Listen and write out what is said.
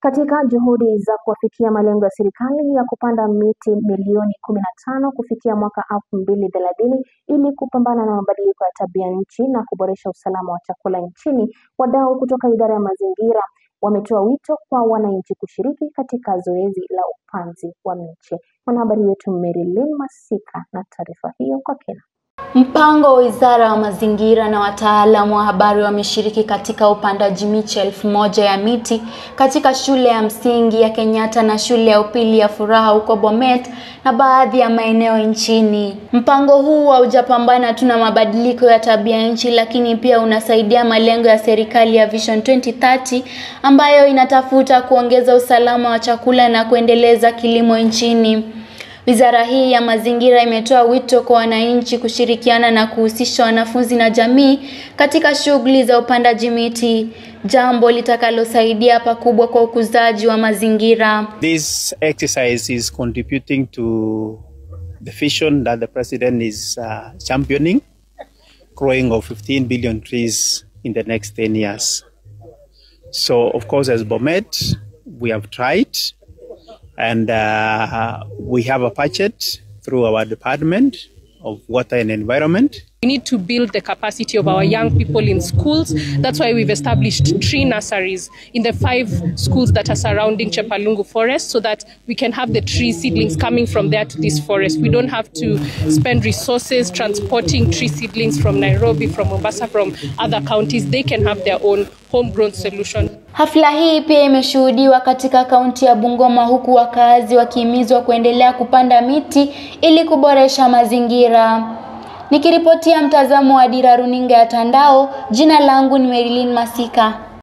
Katika juhudi za kufikia malengo ya serikali ya kupanda miti milioni 15 kufikia mwaka 2030 ili kupambana na mabadiliko ya tabia nchi na kuboresha usalama wa chakula nchini, wadau kutoka idara ya mazingira wametoa wito kwa wananchi kushiriki katika zoezi la upanzi wa miche. Mwanahabari wetu Marilyn Masika na taarifa hiyo kwa kina. Mpango wa Wizara ya Mazingira na wataalamu wa habari wameshiriki katika upandaji miche 1000 ya miti katika shule ya msingi ya Kenyatta na shule ya upili ya Furaha huko Bomet na baadhi ya maeneo nchini. Mpango huu haujapambana tu na mabadiliko ya tabia nchi, lakini pia unasaidia malengo ya serikali ya Vision 2030 ambayo inatafuta kuongeza usalama wa chakula na kuendeleza kilimo nchini. Wizara hii ya mazingira imetoa wito kwa wananchi kushirikiana na kuhusisha wanafunzi na jamii katika shughuli za upandaji miti, jambo litakalosaidia pakubwa kwa ukuzaji wa mazingira. This exercise is contributing to the vision that the president is championing, growing of 15 billion trees in the next 10 years. So of course, as Bomet, we have tried. And we have a budget through our Department of Water and Environment. We need to build the capacity of our young people in schools. That's why we've established tree nurseries in the 5 schools that are surrounding Chepalungu Forest, so that we can have the tree seedlings coming from there to this forest. We don't have to spend resources transporting tree seedlings from Nairobi, from Mombasa, from other counties. They can have their own homegrown solution. Hafla hii pia imeshuhudiwa katika kaunti ya Bungoma, huku wakazi wakihimizwa kuendelea kupanda miti ili kuboresha mazingira. Nikiripotia mtazamo wa Dira Runinga ya Tandao, jina langu ni Marilyn Masika.